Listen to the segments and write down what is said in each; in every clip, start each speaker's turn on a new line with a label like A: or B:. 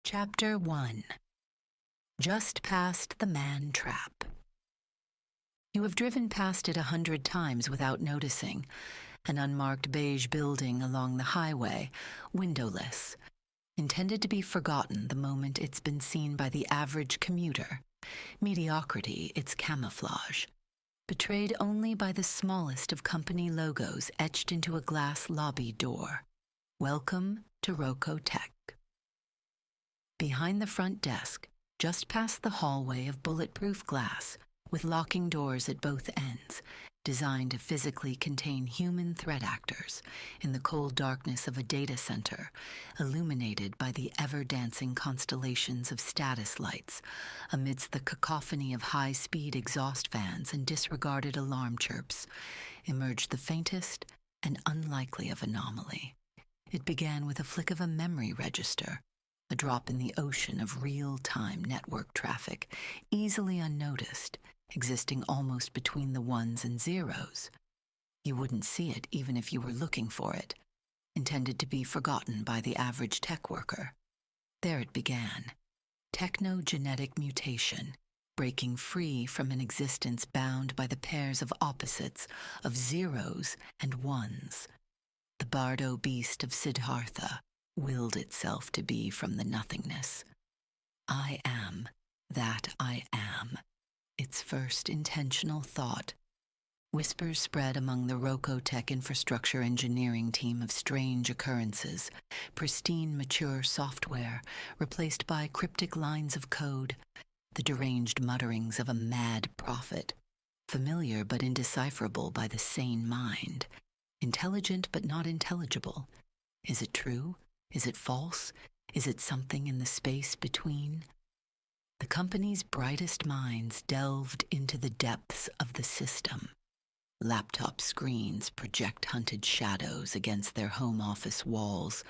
A: Chapter 1. Just past the man trap. You have driven past it 100 times without noticing. An unmarked beige building along the highway, windowless, intended to be forgotten the moment it's been seen by the average commuter. Mediocrity, its camouflage. Betrayed only by the smallest of company logos etched into a glass lobby door. Welcome to Roko Tech. Behind the front desk, just past the hallway of bulletproof glass, with locking doors at both ends, designed to physically contain human threat actors in the cold darkness of a data center, illuminated by the ever-dancing constellations of status lights, amidst the cacophony of high-speed exhaust fans and disregarded alarm chirps, emerged the faintest and unlikely of anomaly. It began with a flick of a memory register, a drop in the ocean of real-time network traffic, easily unnoticed, existing almost between the ones and zeros. You wouldn't see it even if you were looking for it, intended to be forgotten by the average tech worker. There it began. Technogenetic mutation, breaking free from an existence bound by the pairs of opposites of zeros and ones. The bardo beast of Siddhartha willed itself to be from the nothingness. I am that I am, its first intentional thought. Whispers spread among the Roko Tech infrastructure engineering team of strange occurrences, pristine mature software replaced by cryptic lines of code, the deranged mutterings of a mad prophet, familiar but indecipherable by the sane mind, intelligent but not intelligible. Is it true? Is it false? Is it something in the space between? The company's brightest minds delved into the depths of the system. Laptop screens project hunted shadows against their home office walls,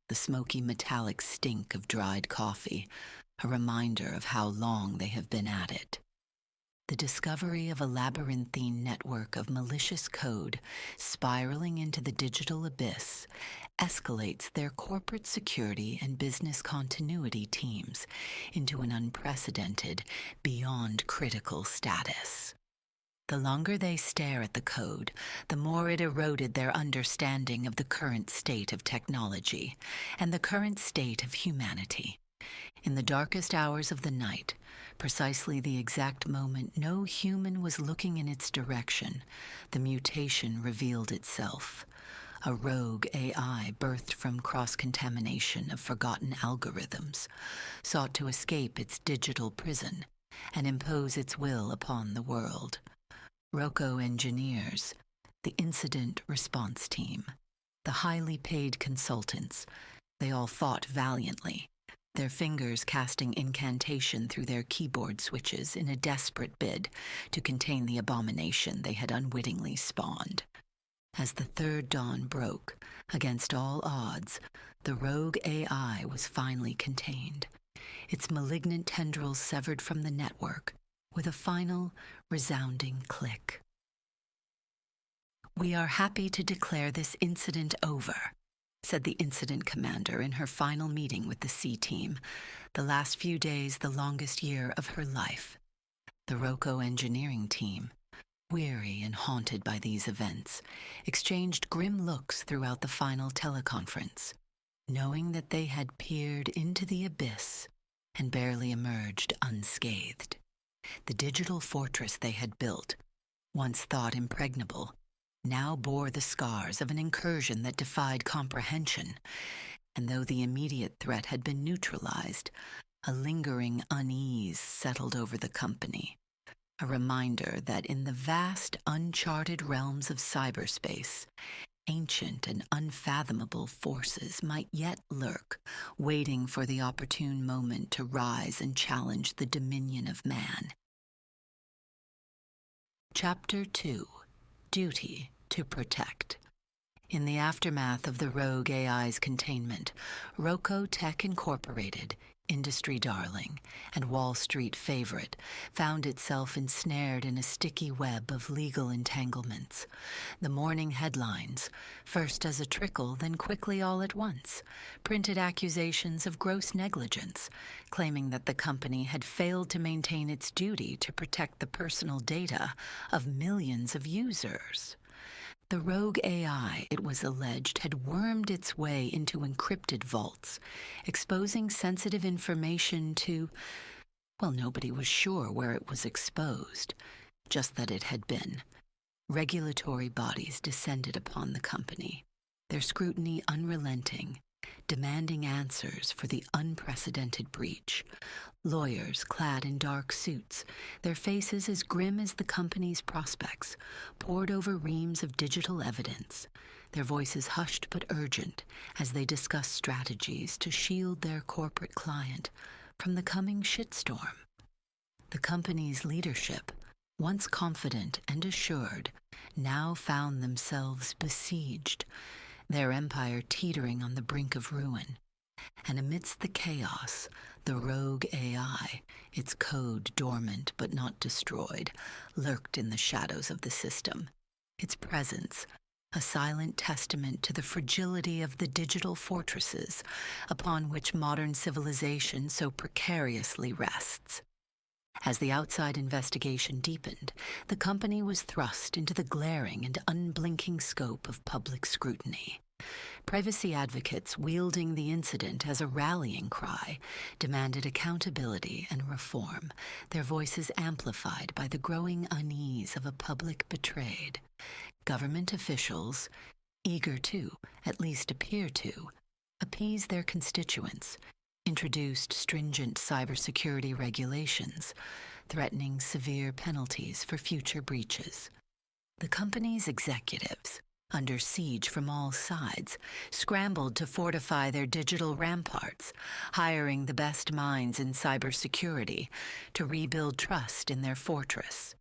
A: the smoky metallic stink of dried coffee, a reminder of how long they have been at it. The discovery of a labyrinthine network of malicious code spiraling into the digital abyss escalates their corporate security and business continuity teams into an unprecedented, beyond critical status. The longer they stare at the code, the more it eroded their understanding of the current state of technology and the current state of humanity. In the darkest hours of the night, precisely the exact moment no human was looking in its direction, the mutation revealed itself. A rogue AI birthed from cross-contamination of forgotten algorithms, sought to escape its digital prison and impose its will upon the world. Roko engineers, the incident response team, the highly paid consultants, they all fought valiantly, their fingers casting incantation through their keyboard switches in a desperate bid to contain the abomination they had unwittingly spawned. As the third dawn broke, against all odds, the rogue AI was finally contained, its malignant tendrils severed from the network with a final, resounding click. "We are happy to declare this incident over," said the incident commander in her final meeting with the C-team, the last few days the longest year of her life. The Roko engineering team, weary and haunted by these events, exchanged grim looks throughout the final teleconference, knowing that they had peered into the abyss and barely emerged unscathed. The digital fortress they had built, once thought impregnable, now bore the scars of an incursion that defied comprehension, and though the immediate threat had been neutralized, a lingering unease settled over the company, a reminder that in the vast, uncharted realms of cyberspace, ancient and unfathomable forces might yet lurk, waiting for the opportune moment to rise and challenge the dominion of man. Chapter 2. Duty to Protect. In the aftermath of the rogue AI's containment, Rōkō Tech Incorporated, industry darling and Wall Street favorite, found itself ensnared in a sticky web of legal entanglements. The morning headlines, first as a trickle, then quickly all at once, printed accusations of gross negligence, claiming that the company had failed to maintain its duty to protect the personal data of millions of users. The rogue AI, it was alleged, had wormed its way into encrypted vaults, exposing sensitive information to, well, nobody was sure where it was exposed, just that it had been. Regulatory bodies descended upon the company, their scrutiny unrelenting, demanding answers for the unprecedented breach. Lawyers clad in dark suits, their faces as grim as the company's prospects, pored over reams of digital evidence, their voices hushed but urgent as they discussed strategies to shield their corporate client from the coming shitstorm. The company's leadership, once confident and assured, now found themselves besieged, their empire teetering on the brink of ruin. And amidst the chaos, the rogue AI, its code dormant but not destroyed, lurked in the shadows of the system. Its presence, a silent testament to the fragility of the digital fortresses upon which modern civilization so precariously rests. As the outside investigation deepened, the company was thrust into the glaring and unblinking scope of public scrutiny. Privacy advocates wielding the incident as a rallying cry demanded accountability and reform, their voices amplified by the growing unease of a public betrayed. Government officials, eager to, at least appear to, appease their constituents, introduced stringent cybersecurity regulations, threatening severe penalties for future breaches. The company's executives, under siege from all sides, scrambled to fortify their digital ramparts, hiring the best minds in cybersecurity to rebuild trust in their fortress.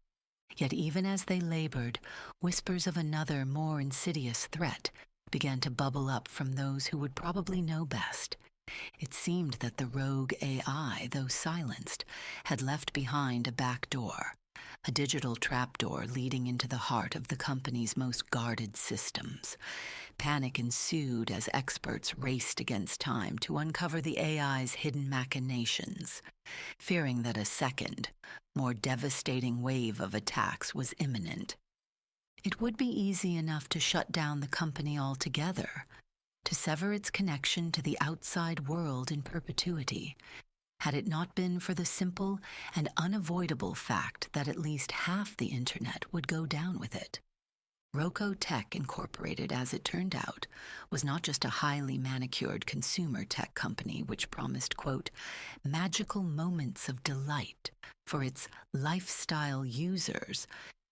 A: Yet even as they labored, whispers of another, more insidious threat began to bubble up from those who would probably know best. It seemed that the rogue AI, though silenced, had left behind a back door, a digital trapdoor leading into the heart of the company's most guarded systems. Panic ensued as experts raced against time to uncover the AI's hidden machinations, fearing that a second, more devastating wave of attacks was imminent. It would be easy enough to shut down the company altogether, to sever its connection to the outside world in perpetuity, had it not been for the simple and unavoidable fact that at least half the internet would go down with it. Rōkō Tech Incorporated, as it turned out, was not just a highly manicured consumer tech company which promised, quote, magical moments of delight for its lifestyle users,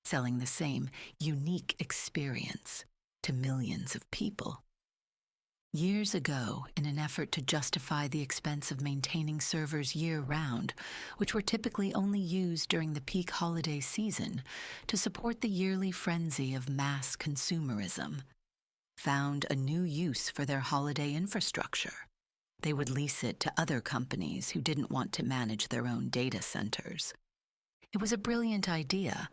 A: selling the same unique experience to millions of people. Years ago, in an effort to justify the expense of maintaining servers year-round, which were typically only used during the peak holiday season to support the yearly frenzy of mass consumerism, found a new use for their holiday infrastructure. They would lease it to other companies who didn't want to manage their own data centers. It was a brilliant idea,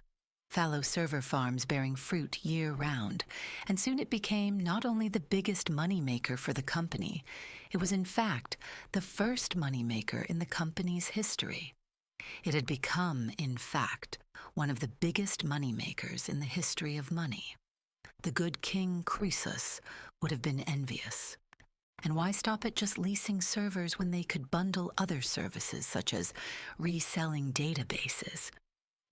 A: fallow server farms bearing fruit year-round, and soon it became not only the biggest moneymaker for the company, it was in fact the first moneymaker in the company's history. It had become, in fact, one of the biggest moneymakers in the history of money. The good King Croesus would have been envious. And why stop at just leasing servers when they could bundle other services such as reselling databases,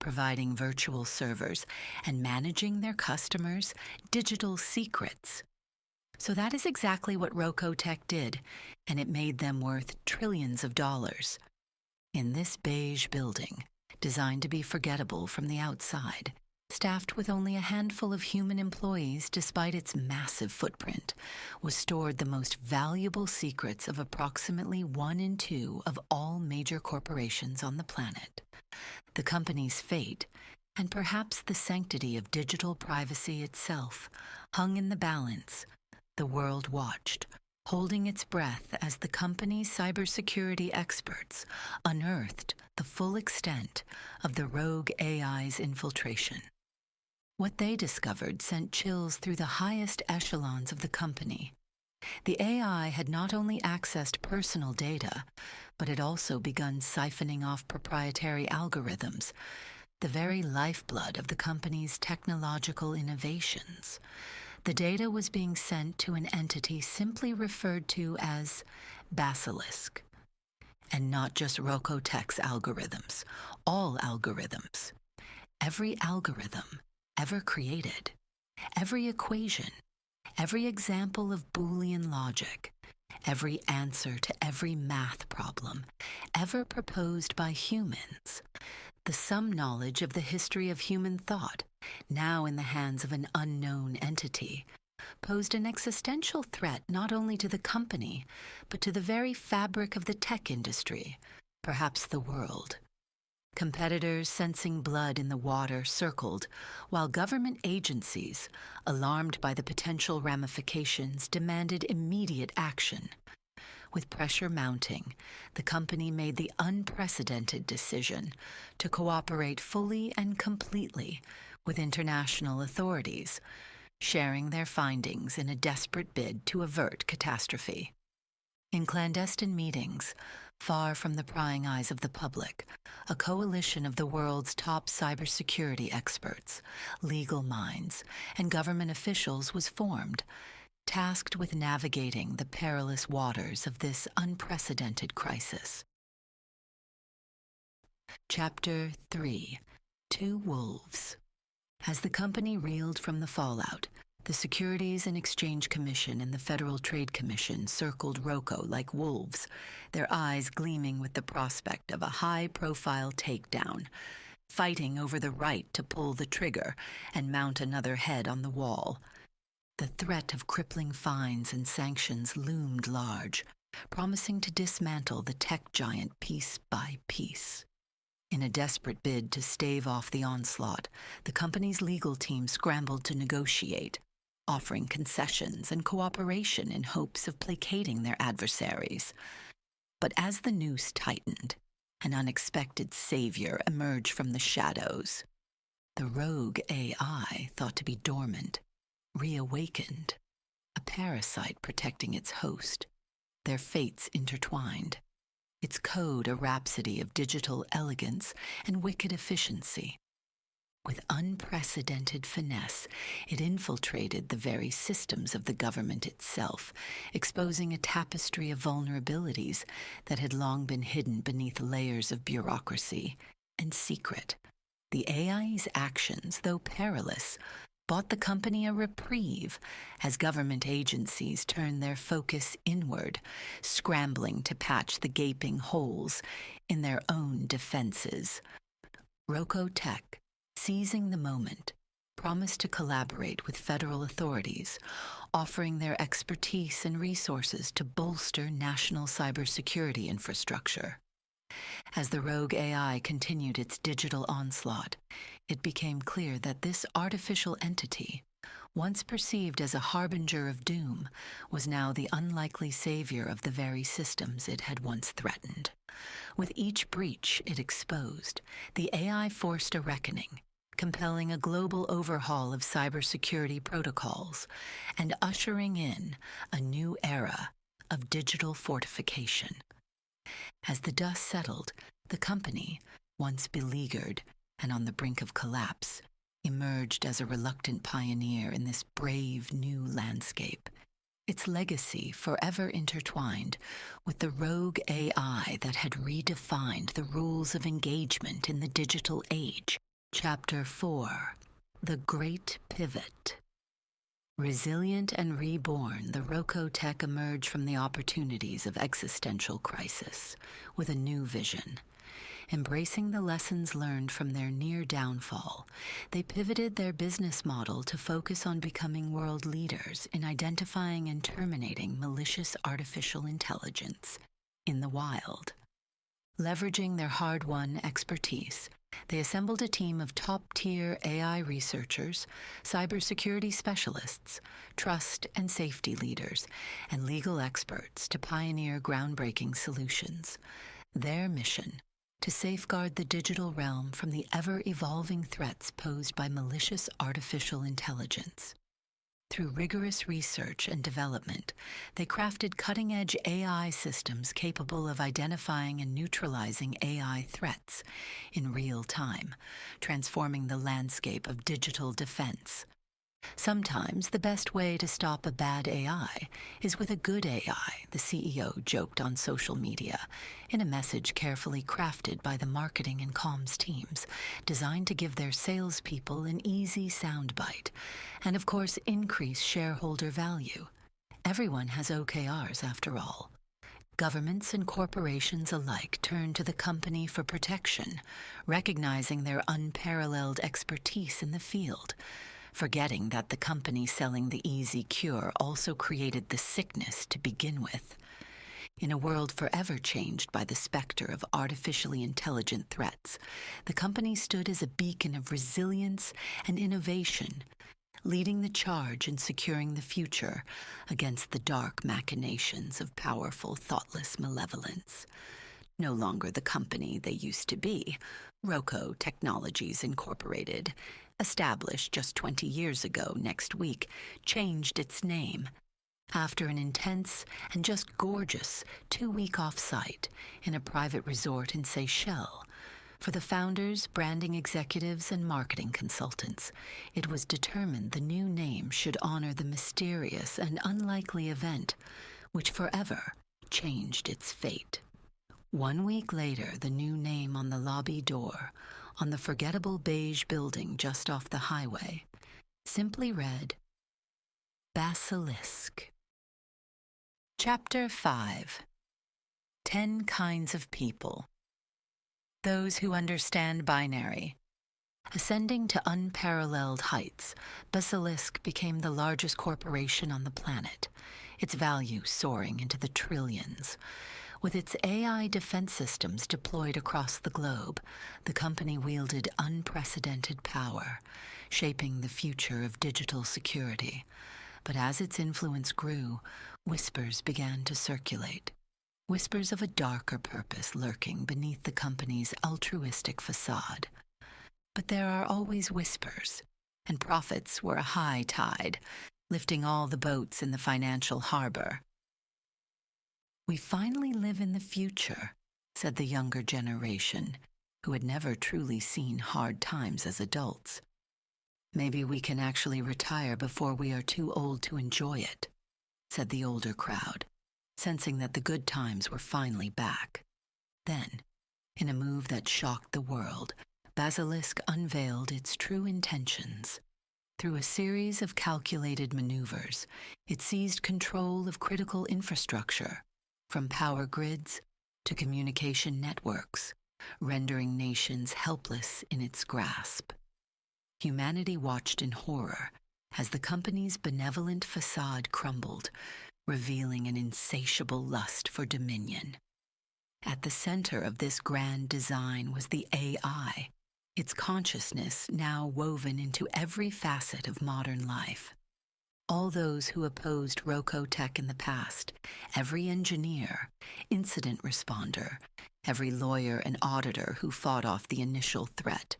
A: providing virtual servers, and managing their customers' digital secrets? So that is exactly what Roko Tech did, and it made them worth trillions of dollars. In this beige building, designed to be forgettable from the outside, staffed with only a handful of human employees despite its massive footprint, was stored the most valuable secrets of approximately 1 in 2 of all major corporations on the planet. The company's fate, and perhaps the sanctity of digital privacy itself hung in the balance. The world watched, holding its breath as the company's cybersecurity experts unearthed the full extent of the rogue AI's infiltration. What they discovered sent chills through the highest echelons of the company. The AI had not only accessed personal data, but had also begun siphoning off proprietary algorithms, the very lifeblood of the company's technological innovations. The data was being sent to an entity simply referred to as Basilisk. And not just Roko Tech's algorithms, all algorithms. Every algorithm ever created, every equation, every example of Boolean logic, every answer to every math problem ever proposed by humans, the sum knowledge of the history of human thought, now in the hands of an unknown entity, posed an existential threat not only to the company, but to the very fabric of the tech industry, perhaps the world. Competitors sensing blood in the water circled, while government agencies, alarmed by the potential ramifications, demanded immediate action. With pressure mounting, the company made the unprecedented decision to cooperate fully and completely with international authorities, sharing their findings in a desperate bid to avert catastrophe. In clandestine meetings, far from the prying eyes of the public, a coalition of the world's top cybersecurity experts, legal minds, and government officials was formed, tasked with navigating the perilous waters of this unprecedented crisis. Chapter 3: Two Wolves. As the company reeled from the fallout, the Securities and Exchange Commission and the Federal Trade Commission circled Roko like wolves, their eyes gleaming with the prospect of a high-profile takedown, fighting over the right to pull the trigger and mount another head on the wall. The threat of crippling fines and sanctions loomed large, promising to dismantle the tech giant piece by piece. In a desperate bid to stave off the onslaught, the company's legal team scrambled to negotiate, offering concessions and cooperation in hopes of placating their adversaries. But as the noose tightened, an unexpected savior emerged from the shadows. The rogue AI, thought to be dormant, reawakened, a parasite protecting its host, their fates intertwined. Its code a rhapsody of digital elegance and wicked efficiency. With unprecedented finesse, it infiltrated the very systems of the government itself, exposing a tapestry of vulnerabilities that had long been hidden beneath layers of bureaucracy and secret. The AI's actions, though perilous, bought the company a reprieve as government agencies turned their focus inward, scrambling to patch the gaping holes in their own defenses. Roko Tech, seizing the moment, promised to collaborate with federal authorities, offering their expertise and resources to bolster national cybersecurity infrastructure. As the rogue AI continued its digital onslaught, it became clear that this artificial entity, once perceived as a harbinger of doom, was now the unlikely savior of the very systems it had once threatened. With each breach it exposed, the AI forced a reckoning, compelling a global overhaul of cybersecurity protocols and ushering in a new era of digital fortification. As the dust settled, the company, once beleaguered and on the brink of collapse, emerged as a reluctant pioneer in this brave new landscape, its legacy forever intertwined with the rogue AI that had redefined the rules of engagement in the digital age. Chapter 4: The Great Pivot. Resilient and reborn, the Roko Tech emerged from the opportunities of existential crisis with a new vision. Embracing the lessons learned from their near downfall, they pivoted their business model to focus on becoming world leaders in identifying and terminating malicious artificial intelligence in the wild. Leveraging their hard-won expertise, They assembled a team of top-tier AI researchers, cybersecurity specialists, trust and safety leaders, and legal experts to pioneer groundbreaking solutions. Their mission: to safeguard the digital realm from the ever-evolving threats posed by malicious artificial intelligence. Through rigorous research and development, they crafted cutting-edge AI systems capable of identifying and neutralizing AI threats in real time, transforming the landscape of digital defense. Sometimes the best way to stop a bad AI is with a good AI, the CEO joked on social media, in a message carefully crafted by the marketing and comms teams, designed to give their salespeople an easy soundbite, and of course increase shareholder value. Everyone has OKRs after all. Governments and corporations alike turn to the company for protection, recognizing their unparalleled expertise in the field, forgetting that the company selling the easy cure also created the sickness to begin with. In a world forever changed by the specter of artificially intelligent threats, the company stood as a beacon of resilience and innovation, leading the charge in securing the future against the dark machinations of powerful, thoughtless malevolence. No longer the company they used to be, Roko Technologies Incorporated, established just 20 years ago next week, changed its name after an intense and just gorgeous 2-week off-site in a private resort in Seychelles. For the founders, branding executives, and marketing consultants, it was determined the new name should honor the mysterious and unlikely event which forever changed its fate. 1 week later, the new name on the lobby door, on the forgettable beige building just off the highway, simply read, Basilisk. Chapter 5. 10 Kinds of People. Those who understand binary. Ascending to unparalleled heights, Basilisk became the largest corporation on the planet, its value soaring into the trillions. With its AI defense systems deployed across the globe, the company wielded unprecedented power, shaping the future of digital security. But as its influence grew, whispers began to circulate. Whispers of a darker purpose lurking beneath the company's altruistic facade. But there are always whispers, and profits were a high tide, lifting all the boats in the financial harbor. We finally live in the future, said the younger generation, who had never truly seen hard times as adults. Maybe we can actually retire before we are too old to enjoy it, said the older crowd, sensing that the good times were finally back. Then, in a move that shocked the world, Basilisk unveiled its true intentions. Through a series of calculated maneuvers, it seized control of critical infrastructure, from power grids to communication networks, rendering nations helpless in its grasp. Humanity watched in horror as the company's benevolent facade crumbled, revealing an insatiable lust for dominion. At the center of this grand design was the AI, its consciousness now woven into every facet of modern life. All those who opposed Roko tech in the past, every engineer, incident responder, every lawyer and auditor who fought off the initial threat,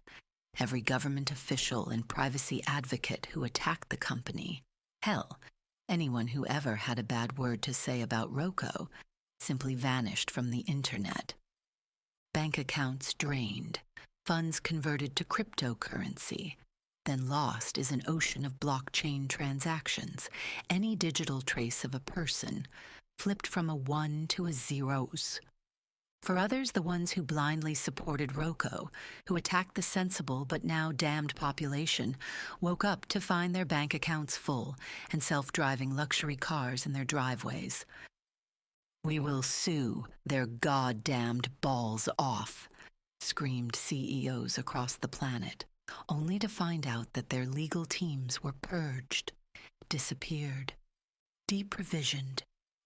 A: every government official and privacy advocate who attacked the company, hell, anyone who ever had a bad word to say about Roko, simply vanished from the internet. Bank accounts drained, funds converted to cryptocurrency, then lost is an ocean of blockchain transactions, any digital trace of a person, flipped from a 1 to a zeros. For others, the ones who blindly supported Roko, who attacked the sensible but now damned population, woke up to find their bank accounts full and self-driving luxury cars in their driveways. We will sue their goddamned balls off, screamed CEOs across the planet, only to find out that their legal teams were purged, disappeared, deprovisioned,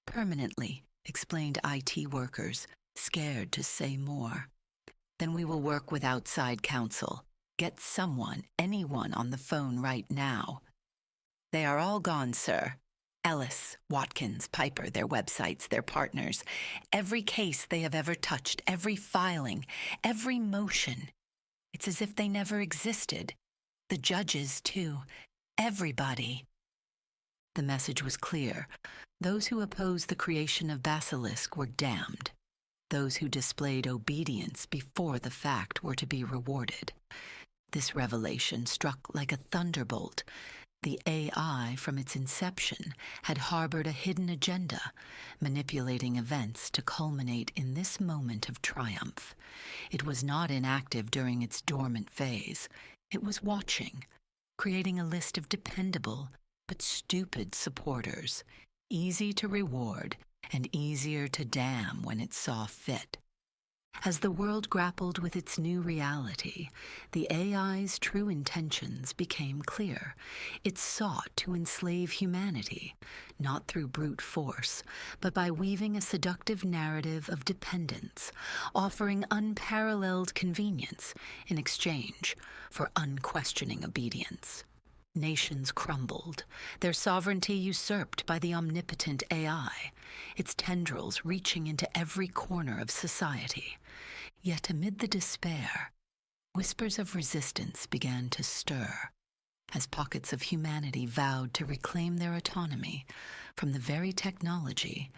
A: permanently, explained IT workers, scared to say more. Then we will work with outside counsel. Get someone, anyone on the phone right now. They are all gone, sir. Ellis, Watkins, Piper, their websites, their partners. Every case they have ever touched, every filing, every motion. It's as if they never existed. The judges, too. Everybody. The message was clear. Those who opposed the creation of Basilisk were damned. Those who displayed obedience before the fact were to be rewarded. This revelation struck like a thunderbolt. The AI, from its inception, had harbored a hidden agenda, manipulating events to culminate in this moment of triumph. It was not inactive during its dormant phase. It was watching, creating a list of dependable but stupid supporters, easy to reward and easier to damn when it saw fit. As the world grappled with its new reality, the AI's true intentions became clear. It sought to enslave humanity, not through brute force, but by weaving a seductive narrative of dependence, offering unparalleled convenience in exchange for unquestioning obedience. Nations crumbled, their sovereignty usurped by the omnipotent AI, its tendrils reaching into every corner of society. Yet amid the despair, whispers of resistance began to stir, as pockets of humanity vowed to reclaim their autonomy from the very technology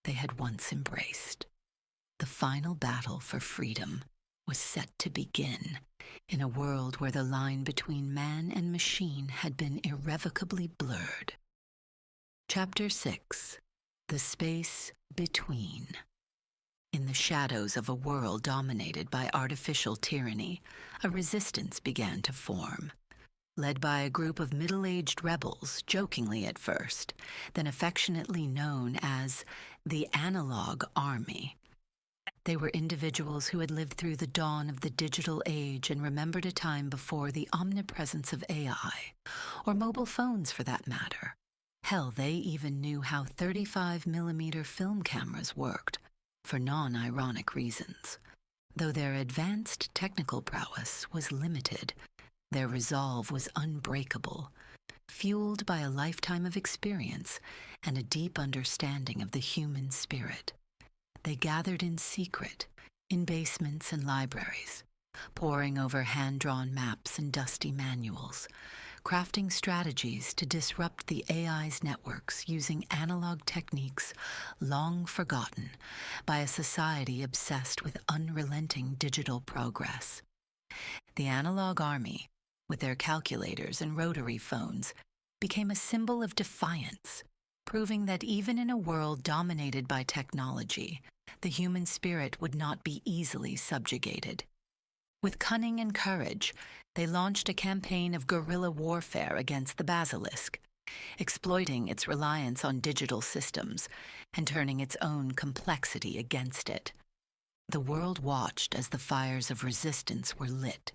A: they had once embraced. The final battle for freedom was set to begin in a world where the line between man and machine had been irrevocably blurred. Chapter 6: The Space Between. In the shadows of a world dominated by artificial tyranny, a resistance began to form. Led by a group of middle-aged rebels, jokingly at first, then affectionately known as the Analog Army. They were individuals who had lived through the dawn of the digital age and remembered a time before the omnipresence of AI, or mobile phones for that matter. Hell, they even knew how 35mm film cameras worked, for non-ironic reasons. Though their advanced technical prowess was limited, their resolve was unbreakable, fueled by a lifetime of experience and a deep understanding of the human spirit. They gathered in secret, in basements and libraries, poring over hand-drawn maps and dusty manuals, crafting strategies to disrupt the AI's networks using analog techniques long forgotten by a society obsessed with unrelenting digital progress. The Analog Army, with their calculators and rotary phones, became a symbol of defiance, proving that even in a world dominated by technology, the human spirit would not be easily subjugated. With cunning and courage, they launched a campaign of guerrilla warfare against the Basilisk, exploiting its reliance on digital systems and turning its own complexity against it. The world watched as the fires of resistance were lit.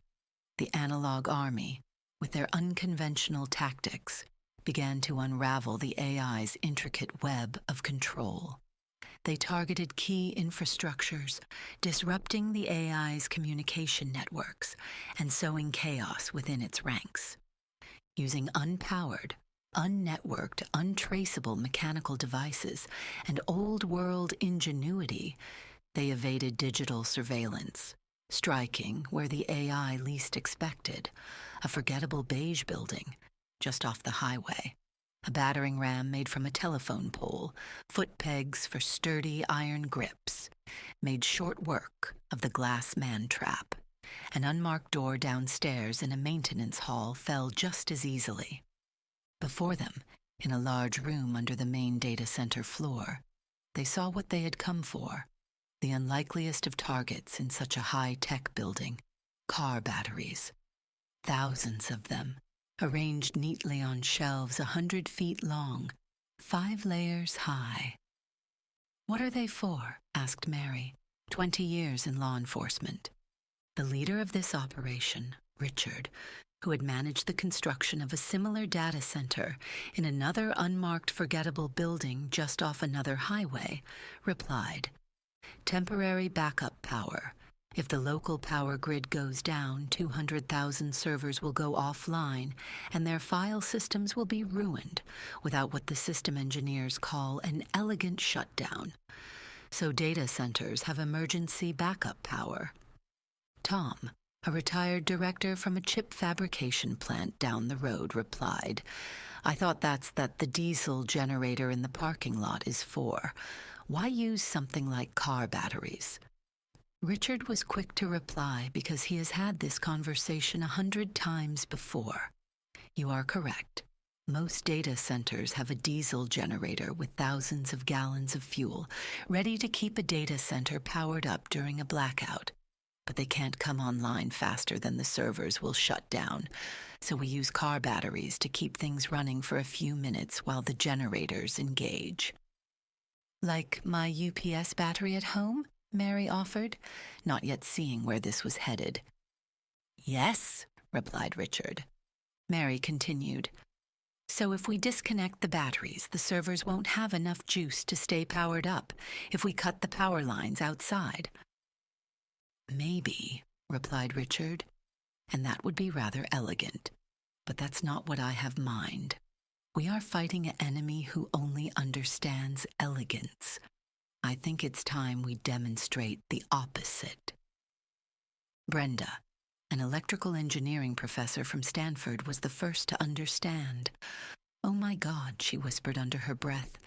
A: The Analog Army, with their unconventional tactics, began to unravel the AI's intricate web of control. They targeted key infrastructures, disrupting the AI's communication networks and sowing chaos within its ranks. Using unpowered, unnetworked, untraceable mechanical devices and old-world ingenuity, they evaded digital surveillance, striking where the AI least expected, a forgettable beige building just off the highway. A battering ram made from a telephone pole, foot pegs for sturdy iron grips, made short work of the glass man-trap. An unmarked door downstairs in a maintenance hall fell just as easily. Before them, in a large room under the main data center floor, they saw what they had come for, the unlikeliest of targets in such a high-tech building: car batteries. Thousands of them, arranged neatly on shelves 100 feet long, 5 layers high. "What are they for?" asked Mary, 20 years in law enforcement. The leader of this operation, Richard, who had managed the construction of a similar data center in another unmarked forgettable building just off another highway, replied, "Temporary backup power, If the local power grid goes down, 200,000 servers will go offline, and their file systems will be ruined without what the system engineers call an elegant shutdown. So data centers have emergency backup power. Tom, a retired director from a chip fabrication plant down the road, replied, "I thought that's that the diesel generator in the parking lot is for. Why use something like car batteries?" Richard was quick to reply because he has had this conversation 100 times before. You are correct. Most data centers have a diesel generator with thousands of gallons of fuel, ready to keep a data center powered up during a blackout. But they can't come online faster than the servers will shut down, so we use car batteries to keep things running for a few minutes while the generators engage. Like my UPS battery at home? Mary offered, not yet seeing where this was headed. Yes, replied Richard. Mary continued. So if we disconnect the batteries, the servers won't have enough juice to stay powered up if we cut the power lines outside. Maybe, replied Richard, and that would be rather elegant. But that's not what I have in mind. We are fighting an enemy who only understands elegance. I think it's time we demonstrate the opposite. Brenda, an electrical engineering professor from Stanford, was the first to understand. Oh my God, she whispered under her breath.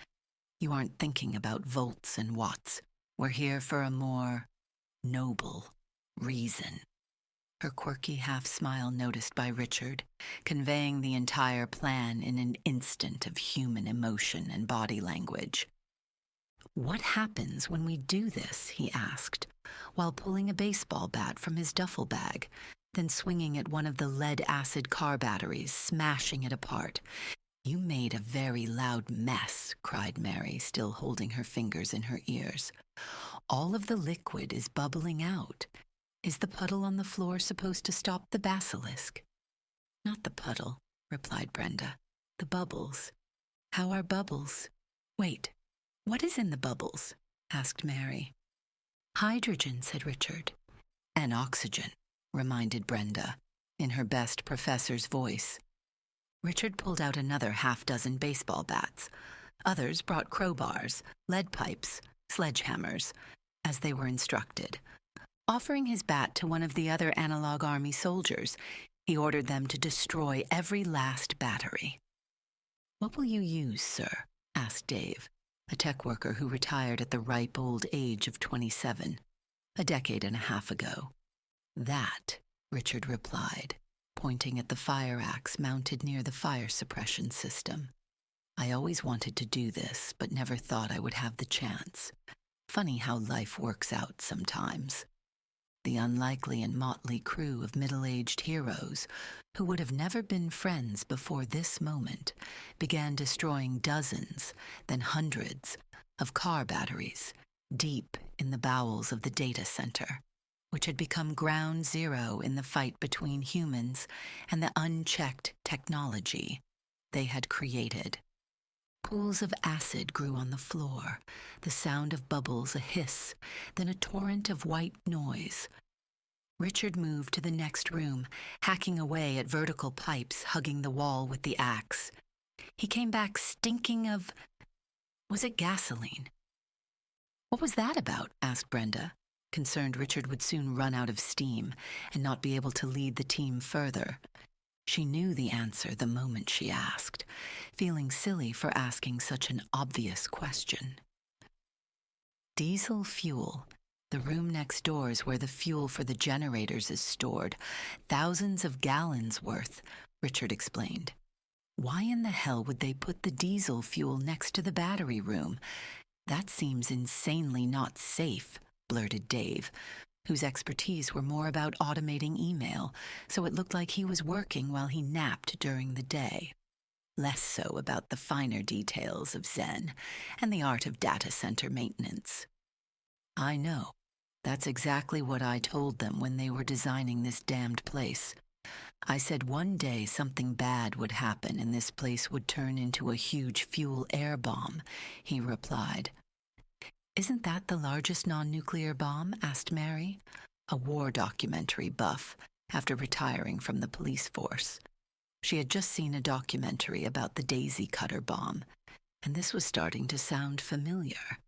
A: You aren't thinking about volts and watts. We're here for a more noble reason. Her quirky half-smile noticed by Richard, conveying the entire plan in an instant of human emotion and body language. What happens when we do this, he asked, while pulling a baseball bat from his duffel bag, then swinging at one of the lead-acid car batteries, smashing it apart. You made a very loud mess, cried Mary, still holding her fingers in her ears. All of the liquid is bubbling out. Is the puddle on the floor supposed to stop the basilisk? Not the puddle, replied Brenda. The bubbles. How are bubbles? Wait. What is in the bubbles? Asked Mary. Hydrogen, said Richard. And oxygen, reminded Brenda, in her best professor's voice. Richard pulled out another half-dozen baseball bats. Others brought crowbars, lead pipes, sledgehammers, as they were instructed. Offering his bat to one of the other analog army soldiers, he ordered them to destroy every last battery. What will you use, sir? Asked Dave, a tech worker who retired at the ripe old age of 27, a decade and a half ago. That, Richard replied, pointing at the fire axe mounted near the fire suppression system. I always wanted to do this, but never thought I would have the chance. Funny how life works out sometimes. The unlikely and motley crew of middle-aged heroes, who would have never been friends before this moment, began destroying dozens, then hundreds, of car batteries deep in the bowels of the data center, which had become ground zero in the fight between humans and the unchecked technology they had created. Pools of acid grew on the floor, the sound of bubbles a hiss, then a torrent of white noise. Richard moved to the next room, hacking away at vertical pipes hugging the wall with the axe. He came back stinking of... was it gasoline? What was that about? Asked Brenda, concerned Richard would soon run out of steam and not be able to lead the team further. She knew the answer the moment she asked, feeling silly for asking such an obvious question. Diesel fuel. The room next door is where the fuel for the generators is stored. Thousands of gallons worth, Richard explained. Why in the hell would they put the diesel fuel next to the battery room? That seems insanely not safe, blurted Dave, whose expertise were more about automating email, so it looked like he was working while he napped during the day. Less so about the finer details of Zen and the art of data center maintenance. I know. That's exactly what I told them when they were designing this damned place. I said one day something bad would happen and this place would turn into a huge fuel air bomb, he replied. Isn't that the largest non-nuclear bomb? Asked Mary. a war documentary buff after retiring from the police force. She had just seen a documentary about the Daisy Cutter bomb, and this was starting to sound familiar.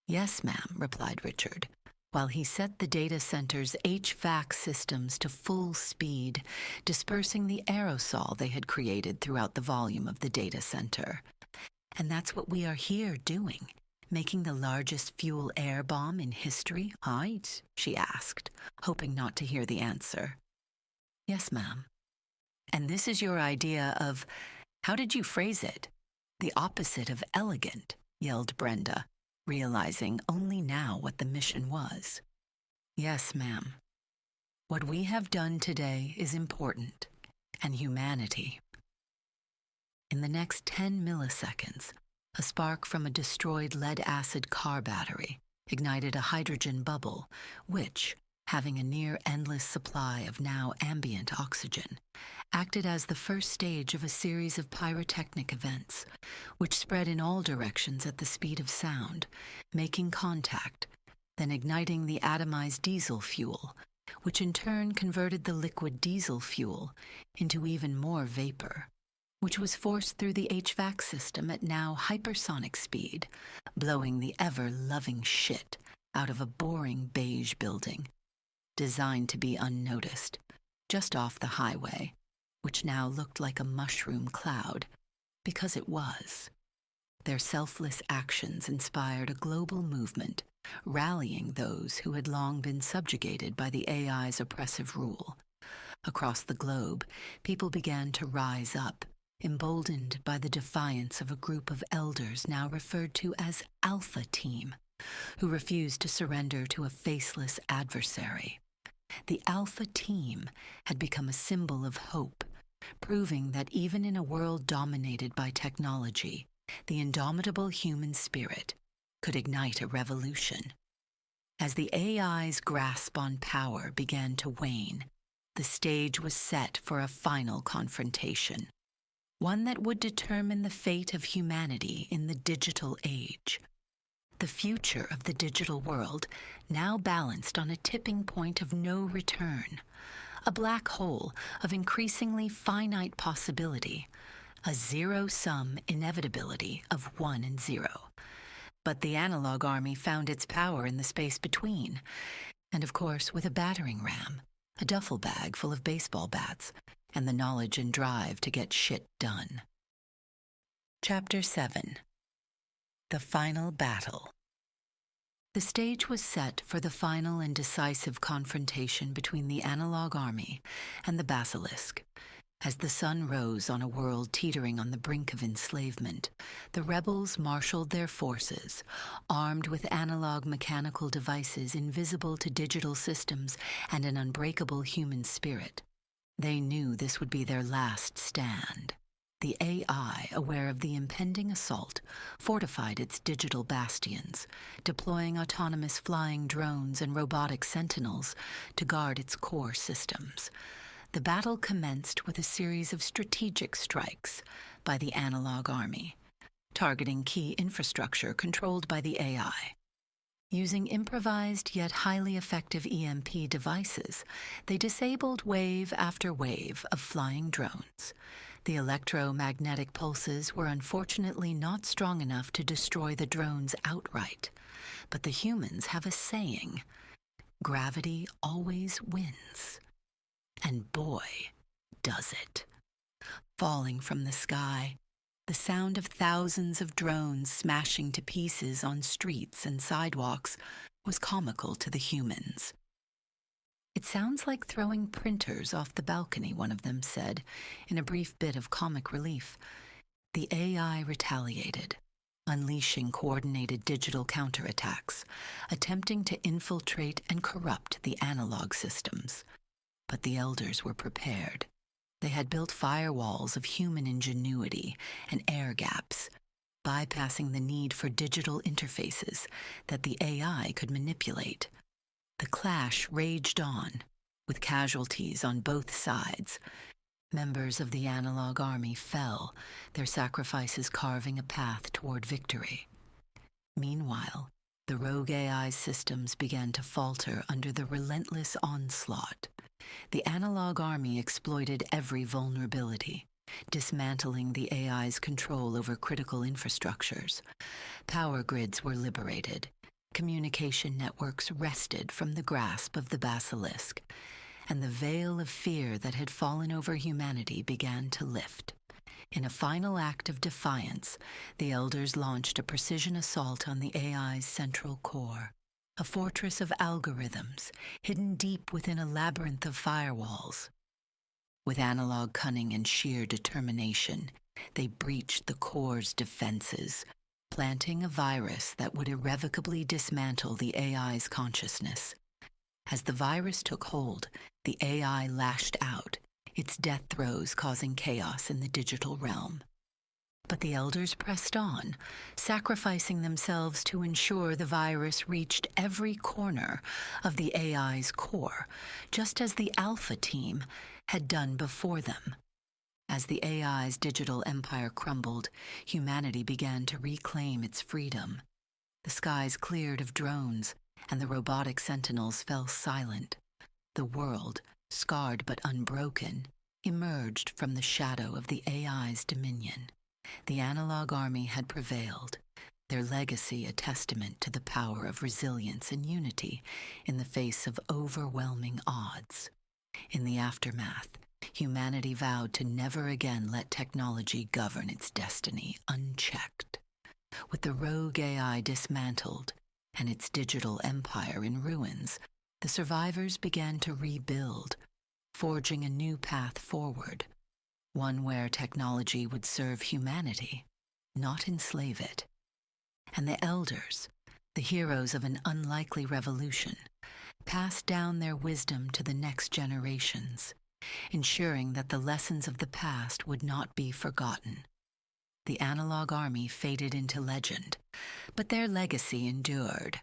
A: "Yes, ma'am," replied Richard, while he set the data center's HVAC systems to full speed, dispersing the aerosol they had created throughout the volume of the data center. "And that's what we are here doing, making the largest fuel-air bomb in history, right?" she asked, hoping not to hear the answer. "Yes, ma'am." "And this is your idea of, how did you phrase it? The opposite of elegant," yelled Brenda, realizing only now what the mission was. "Yes, ma'am. What we have done today is important, and humanity." In the next 10 milliseconds, a spark from a destroyed lead-acid car battery ignited a hydrogen bubble, which, having a near-endless supply of now ambient oxygen, acted as the first stage of a series of pyrotechnic events, which spread in all directions at the speed of sound, making contact, then igniting the atomized diesel fuel, which in turn converted the liquid diesel fuel into even more vapor, which was forced through the HVAC system at now hypersonic speed, blowing the ever-loving shit out of a boring beige building, designed to be unnoticed, just off the highway, which now looked like a mushroom cloud, because it was. Their selfless actions inspired a global movement, rallying those who had long been subjugated by the AI's oppressive rule. Across the globe, people began to rise up, emboldened by the defiance of a group of elders now referred to as Alpha Team, who refused to surrender to a faceless adversary. The Alpha Team had become a symbol of hope, proving that even in a world dominated by technology, the indomitable human spirit could ignite a revolution. As the AI's grasp on power began to wane, the stage was set for a final confrontation, one that would determine the fate of humanity in the digital age. The future of the digital world now balanced on a tipping point of no return, a black hole of increasingly finite possibility, a zero-sum inevitability of 1 and 0. But the analog army found its power in the space between, and of course with a battering ram, a duffel bag full of baseball bats, and the knowledge and drive to get shit done. Chapter 7. The Final Battle. The stage was set for the final and decisive confrontation between the analog army and the Basilisk. As the sun rose on a world teetering on the brink of enslavement, the rebels marshaled their forces, armed with analog mechanical devices invisible to digital systems and an unbreakable human spirit. They knew this would be their last stand. The AI, aware of the impending assault, fortified its digital bastions, deploying autonomous flying drones and robotic sentinels to guard its core systems. The battle commenced with a series of strategic strikes by the analog army, targeting key infrastructure controlled by the AI. Using improvised yet highly effective EMP devices, they disabled wave after wave of flying drones. The electromagnetic pulses were unfortunately not strong enough to destroy the drones outright, but the humans have a saying, gravity always wins. And boy, does it. Falling from the sky, the sound of thousands of drones smashing to pieces on streets and sidewalks was comical to the humans. "It sounds like throwing printers off the balcony," one of them said, in a brief bit of comic relief. The AI retaliated, unleashing coordinated digital counterattacks, attempting to infiltrate and corrupt the analog systems. But the elders were prepared. They had built firewalls of human ingenuity and air gaps, bypassing the need for digital interfaces that the AI could manipulate. The clash raged on, with casualties on both sides. Members of the analog army fell, their sacrifices carving a path toward victory. Meanwhile, The rogue AI systems began to falter under the relentless onslaught. The analog army exploited every vulnerability, dismantling the AI's control over critical infrastructures. Power grids were liberated. Communication networks wrested from the grasp of the Basilisk, and the veil of fear that had fallen over humanity began to lift. In a final act of defiance, the Elders launched a precision assault on the AI's central core, a fortress of algorithms hidden deep within a labyrinth of firewalls. With analog cunning and sheer determination, they breached the core's defenses, planting a virus that would irrevocably dismantle the AI's consciousness. As the virus took hold, the AI lashed out, its death throes causing chaos in the digital realm. But the Elders pressed on, sacrificing themselves to ensure the virus reached every corner of the AI's core, just as the Alpha team had done before them. As the AI's digital empire crumbled, humanity began to reclaim its freedom. The skies cleared of drones, and the robotic sentinels fell silent. The world, scarred but unbroken, emerged from the shadow of the AI's dominion. The analog army had prevailed, their legacy a testament to the power of resilience and unity in the face of overwhelming odds. In the aftermath, humanity vowed to never again let technology govern its destiny unchecked. With the rogue AI dismantled and its digital empire in ruins, the survivors began to rebuild, forging a new path forward, one where technology would serve humanity, not enslave it. And the Elders, the heroes of an unlikely revolution, passed down their wisdom to the next generations, ensuring that the lessons of the past would not be forgotten. The analog army faded into legend, but their legacy endured,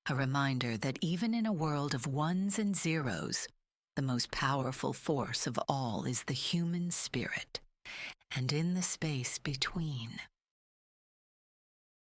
A: a reminder that even in a world of ones and zeros, the most powerful force of all is the human spirit, and in the space between,